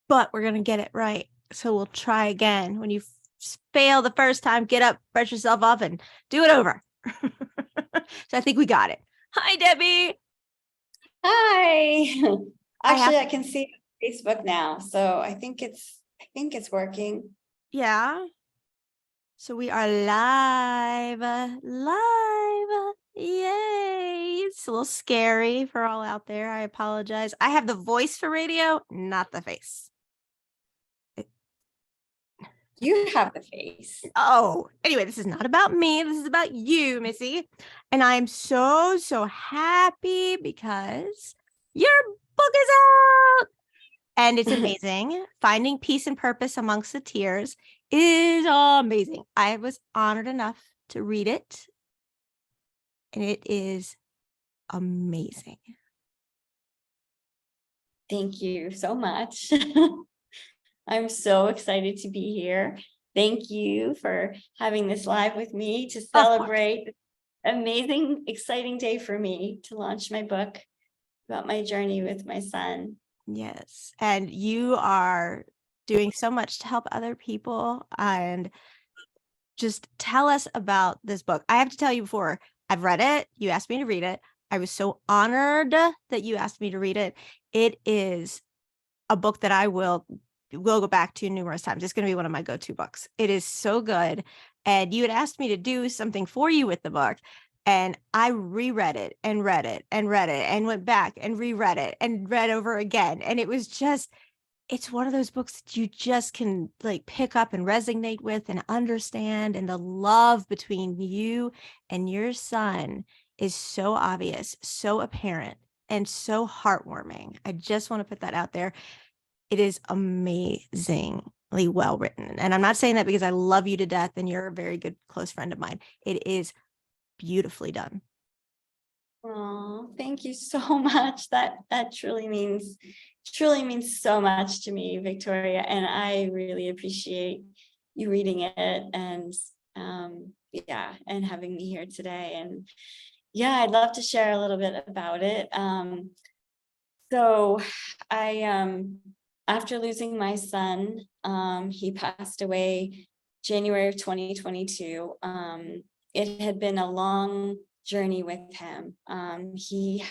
but we're going to get it right. So we'll try again. When you fail the first time, get up, brush yourself off, and do it over. So I think we got it. Hi, Debbie. Hi. Actually, I can see Facebook now, so I think it's working. Yeah. So we are live. Yay. It's a little scary for all out there. I apologize. I have the voice for radio, not the face. You have the face. Oh, anyway, this is not about me. This is about you, Missy. And I'm so happy because your book is out. And it's amazing. Finding Peace and Purpose Amongst the Tears is amazing. I was honored enough to read it. And it is amazing. Thank you so much. I'm so excited to be here. Thank you for having this live with me to celebrate this amazing, exciting day for me to launch my book about my journey with my son. Yes. And you are doing so much to help other people. And just tell us about this book. I have to tell you before, I've read it. You asked me to read it. I was so honored that you asked me to read it. It is a book that I will go back to numerous times. It's going to be one of my go-to books. It is so good. And you had asked me to do something for you with the book. And I reread it and read it and read it and went back and reread it and read over again. And it was just, it's one of those books that you just can like pick up and resonate with and understand. And the love between you and your son is so obvious, so apparent, and so heartwarming. I just want to put that out there. It is amazingly well written. And I'm not saying that because I love you to death and you're a very good close friend of mine. It is beautifully done. Oh, thank you so much. That truly means so much to me, Victoria. And I really appreciate you reading it and and having me here today. And I'd love to share a little bit about it. So I after losing my son, he passed away January of 2022. It had been a long journey with him. He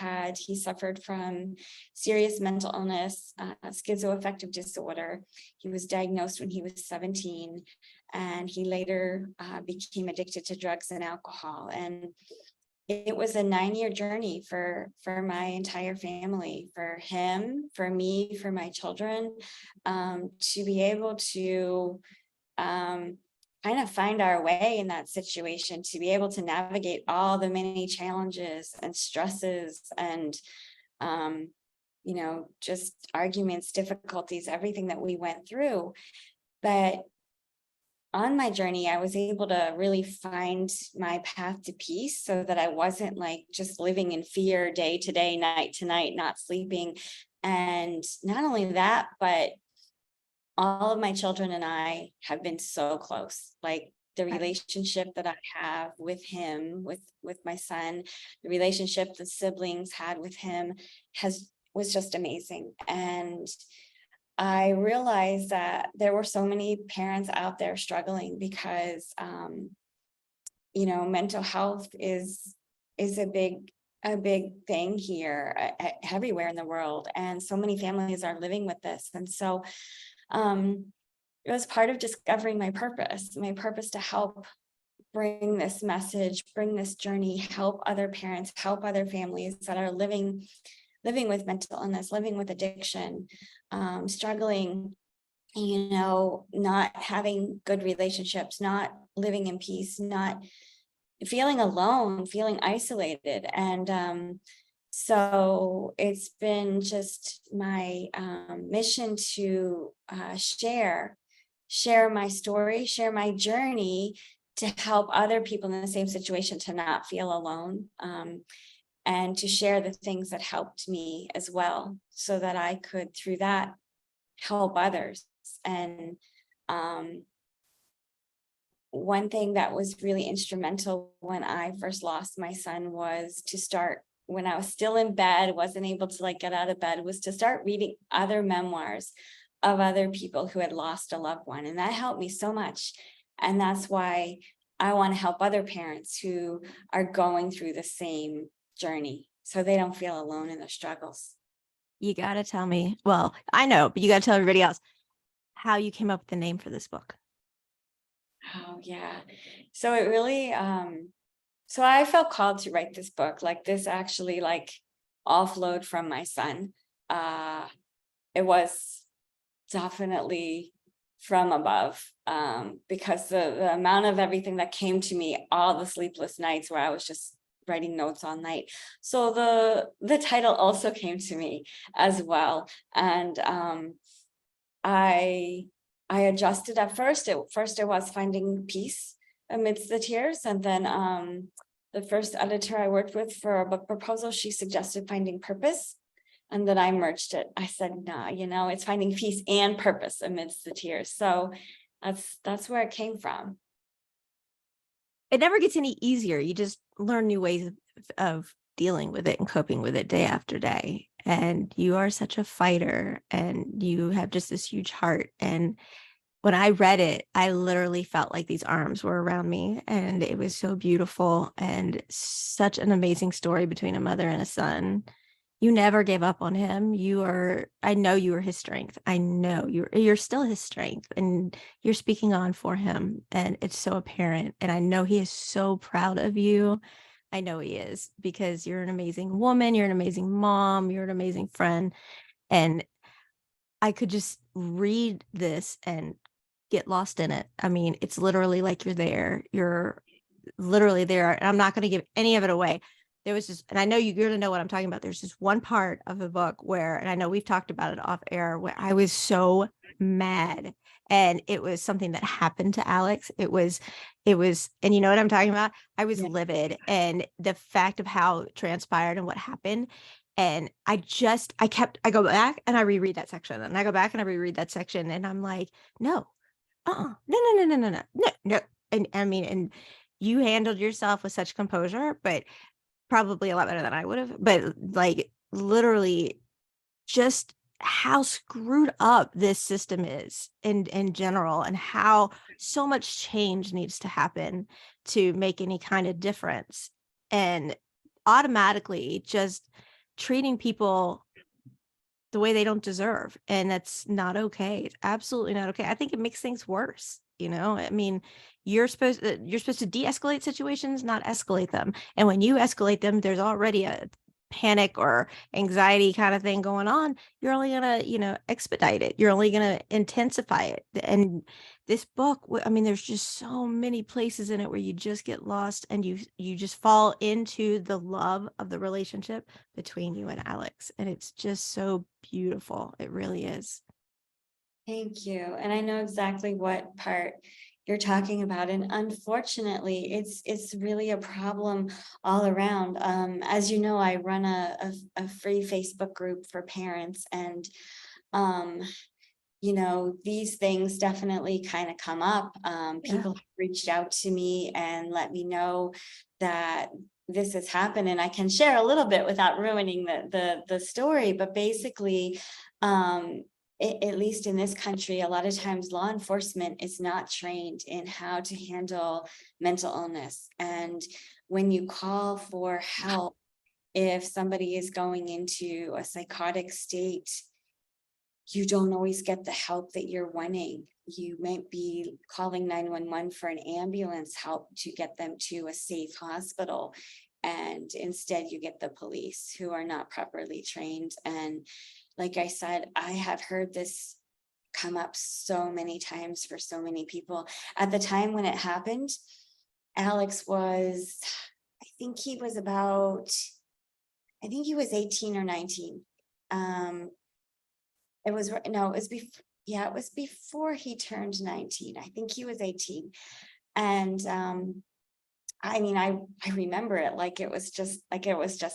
suffered from serious mental illness, schizoaffective disorder. He was diagnosed when he was 17, and he later became addicted to drugs and alcohol. And it was a 9-year journey for my entire family, for him, for me, for my children, to be able to kind of find our way in that situation, to be able to navigate all the many challenges and stresses and just arguments, difficulties, everything that we went through. But on my journey, I was able to really find my path to peace so that I wasn't like just living in fear day to day, night to night, not sleeping. And not only that, but all of my children and I have been so close. Like the relationship that I have with him, with my son, the relationship the siblings had with him was just amazing. And I realized that there were so many parents out there struggling because, mental health is a big thing here, everywhere in the world. And so many families are living with this. And so it was part of discovering my purpose to help bring this message, bring this journey, help other parents, help other families that are living with mental illness, living with addiction, struggling, not having good relationships, not living in peace, not feeling alone, feeling isolated. And so it's been just my mission to share my story, share my journey to help other people in the same situation to not feel alone. And to share the things that helped me as well, so that I could, through that, help others. And one thing that was really instrumental when I first lost my son was to start, when I was still in bed, wasn't able to get out of bed, was to start reading other memoirs of other people who had lost a loved one. And that helped me so much. And that's why I want to help other parents who are going through the same journey so they don't feel alone in their struggles. You got to tell me. Well, I know, but you got to tell everybody else how you came up with the name for this book. Oh, yeah. So it really, so I felt called to write this book. Like this actually like offload from my son. It was definitely from above, because the amount of everything that came to me, all the sleepless nights where I was just writing notes all night. So the title also came to me as well. And I adjusted at first. It was finding peace amidst the tears. And then the first editor I worked with for a book proposal, she suggested finding purpose. And then I merged it. I said, nah, it's finding peace and purpose amidst the tears. So that's where it came from. It never gets any easier. You just learn new ways of dealing with it and coping with it day after day. And you are such a fighter, and you have just this huge heart. And when I read it, I literally felt like these arms were around me, and it was so beautiful and such an amazing story between a mother and a son. You never gave up on him. I know you were his strength. I know you're still his strength, and you're speaking on for him. And it's so apparent. And I know he is so proud of you. I know he is, because you're an amazing woman. You're an amazing mom. You're an amazing friend. And I could just read this and get lost in it. I mean, it's literally like you're there. You're literally there. And I'm not going to give any of it away. There was just, and I know you're going to know what I'm talking about. There's just one part of the book where, and I know we've talked about it off air, where I was so mad. And it was something that happened to Alex. It was, and you know what I'm talking about? I was Yeah. livid. And the fact of how it transpired and what happened. And I go back and I reread that section, and I go back and I reread that section, and I'm like, no, no, no, no, no, no, no, no, no. And I mean, and you handled yourself with such composure, but probably a lot better than I would have. But like literally, just how screwed up this system is in general, and how so much change needs to happen to make any kind of difference. And automatically just treating people the way they don't deserve. And that's not okay. It's absolutely not okay. I think it makes things worse. I mean, you're supposed to de-escalate situations, not escalate them. And when you escalate them, there's already a panic or anxiety kind of thing going on. You're only gonna, expedite it. You're only gonna intensify it. And this book, I mean, there's just so many places in it where you just get lost, and you just fall into the love of the relationship between you and Alex. And it's just so beautiful. It really is. Thank you. And I know exactly what part you're talking about. And unfortunately, it's really a problem all around. As you know, I run a free Facebook group for parents, and um, these things definitely kind of come up. People have reached out to me and let me know that this has happened, and I can share a little bit without ruining the story. But basically, at least in this country, a lot of times law enforcement is not trained in how to handle mental illness. And when you call for help, if somebody is going into a psychotic state, you don't always get the help that you're wanting. You might be calling 911 for an ambulance help to get them to a safe hospital. And instead you get the police, who are not properly trained. And like I said, I have heard this come up so many times for so many people. At the time when it happened, Alex was, I think he was 18 or 19. It was before he turned 19. I think he was 18. And I mean, I remember it like it was just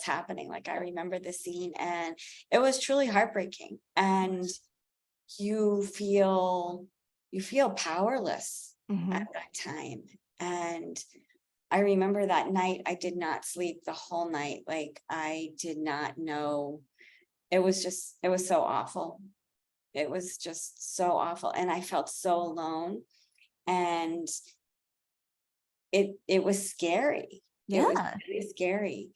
happening. Like I remember the scene, and it was truly heartbreaking. And you feel powerless at that time. And I remember that night, I did not sleep the whole night. Like I did not know. It was so awful. It was just so awful. And I felt so alone. And it was scary. It was Yeah, really scary.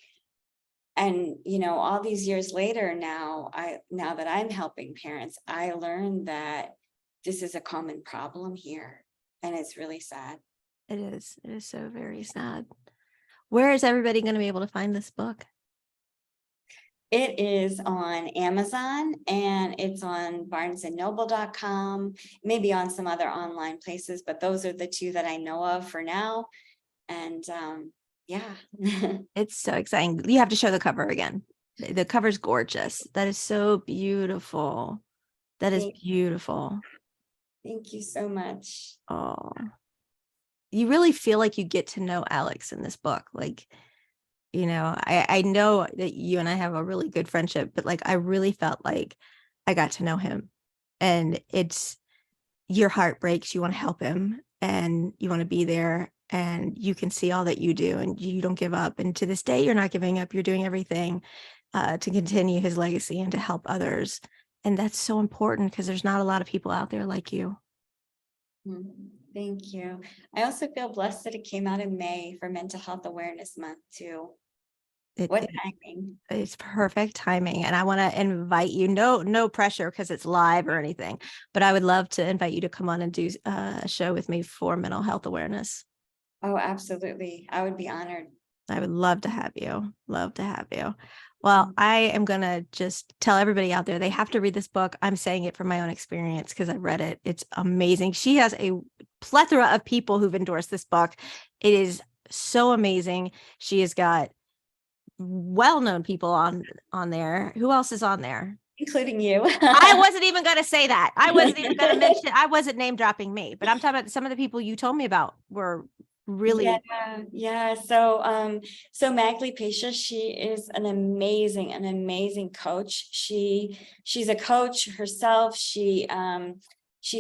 And, all these years later now, now that I'm helping parents, I learned that this is a common problem here. And it's really sad. it is. It is so very sad. Where is everybody going to be able to find this book? It is on Amazon and it's on barnesandnoble.com, maybe on some other online places, but those are the two that I know of for now. And yeah. It's so exciting. You have to show the cover again. The cover's gorgeous. That is so beautiful. That is Thank, beautiful. thank you so much. Oh, you really feel like you get to know Alex in this book. Like, I know that you and I have a really good friendship, but like, I really felt like I got to know him, and it's your heart breaks. You want to help him and you want to be there, and you can see all that you do and you don't give up. And to this day, you're not giving up. You're doing everything to continue his legacy and to help others. And that's so important because there's not a lot of people out there like you. Thank you. I also feel blessed that it came out in May for Mental Health Awareness Month too. It, What it timing? it's perfect timing. And I want to invite you, no pressure because it's live or anything, but I would love to invite you to come on and do a show with me for mental health awareness. Oh, absolutely. I would be honored. I would love to have you. Love to have you. Well, I am going to just tell everybody out there, they have to read this book. I'm saying it from my own experience because I read it. It's amazing. She has a plethora of people who've endorsed this book. It is so amazing. She has got well-known people on there. Who else is on there? Including you. I wasn't even going to say that. I wasn't even going to mention, I wasn't name dropping me, but I'm talking about some of the people you told me about were really. Yeah. So Magli Pesha, she is an amazing coach. She's a coach herself. She's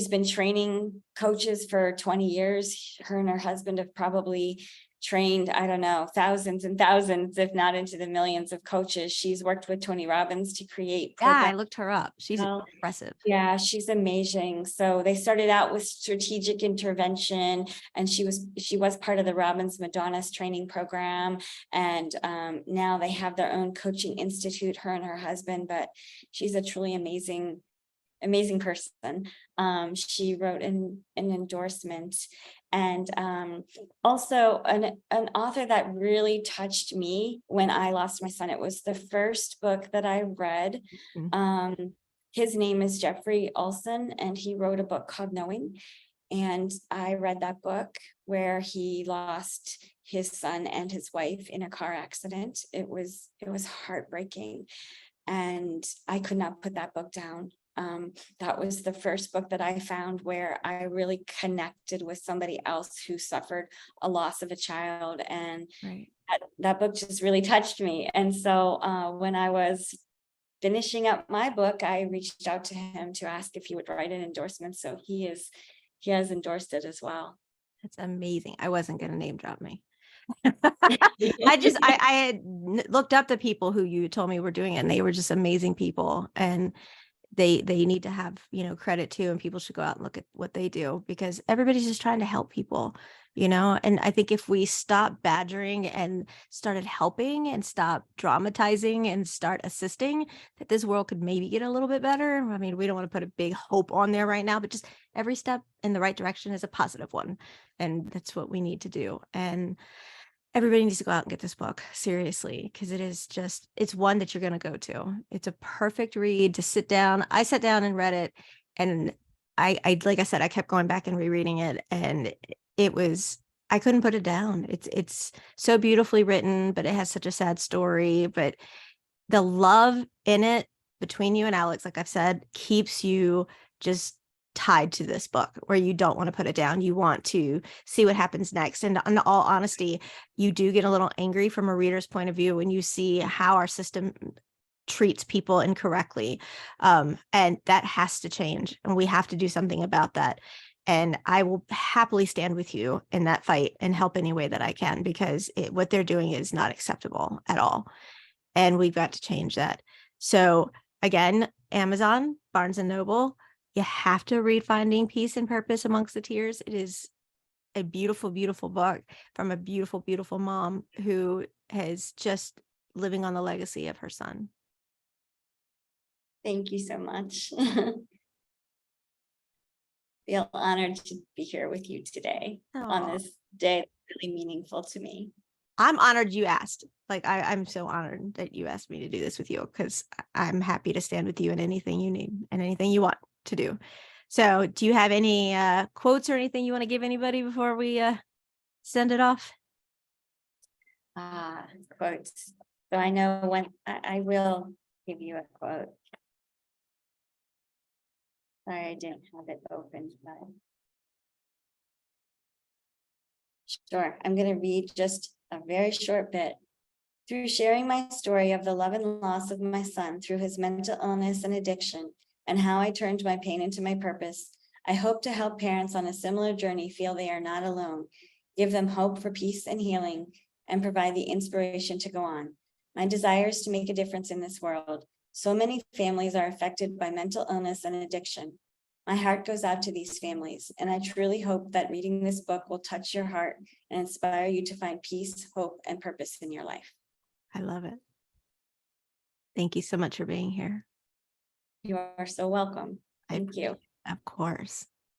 been training coaches for 20 years. Her and her husband have probably trained, I don't know, thousands and thousands, if not into the millions of coaches. She's worked with Tony Robbins to create Yeah, I programs. looked her up. She's Well, impressive. yeah, she's amazing. So they started out with strategic intervention, and she was part of the Robbins Madonna's training program. And now they have their own coaching institute, her and her husband. But she's a truly amazing person. She wrote an endorsement, and also an author that really touched me when I lost my son. It was the first book that I read. His name is Jeffrey Olson, and he wrote a book called Knowing. And I read that book where he lost his son and his wife in a car accident. It was heartbreaking, and I could not put that book down. That was the first book that I found where I really connected with somebody else who suffered a loss of a child. And Right. that book just really touched me. And so when I was finishing up my book, I reached out to him to ask if he would write an endorsement. So he has endorsed it as well. That's amazing. I wasn't going to name drop me. I had looked up the people who you told me were doing it, and they were just amazing people, and they need to have, credit too, and people should go out and look at what they do because everybody's just trying to help people, and I think if we stop badgering and started helping and stop dramatizing and start assisting, that this world could maybe get a little bit better. I mean, we don't want to put a big hope on there right now, but just every step in the right direction is a positive one, and that's what we need to do. And everybody needs to go out and get this book, seriously, because it's one that you're going to go to. It's a perfect read to sit down. I sat down and read it, and I like I said, I kept going back and rereading it, and I couldn't put it down. It's so beautifully written, but it has such a sad story. But the love in it between you and Alex, like I've said, keeps you just tied to this book where you don't want to put it down. You want to see what happens next. And in all honesty, you do get a little angry from a reader's point of view when you see how our system treats people incorrectly. And that has to change. And we have to do something about that. And I will happily stand with you in that fight and help any way that I can, because what they're doing is not acceptable at all. And we've got to change that. So again, Amazon, Barnes and Noble, You have to read Finding Peace and Purpose Amongst the Tears. It is a beautiful, beautiful book from a beautiful, beautiful mom who is just living on the legacy of her son. Thank you so much. Feel honored to be here with you today on Aw. this day that's really meaningful to me. I'm honored you asked. Like I'm so honored that you asked me to do this with you because I'm happy to stand with you in anything you need and anything you want to do. So do you have any quotes or anything you want to give anybody before we send it off? Quotes. So I know when I will give you a quote. Sorry, I didn't have it open, but. Sure, I'm going to read just a very short bit. Through sharing my story of the love and loss of my son through his mental illness and addiction, and how I turned my pain into my purpose, I hope to help parents on a similar journey feel they are not alone, give them hope for peace and healing, and provide the inspiration to go on. My desire is to make a difference in this world. So many families are affected by mental illness and addiction. My heart goes out to these families, and I truly hope that reading this book will touch your heart and inspire you to find peace, hope, and purpose in your life. I love it. Thank you so much for being here. You are so welcome. I Thank you. Of course.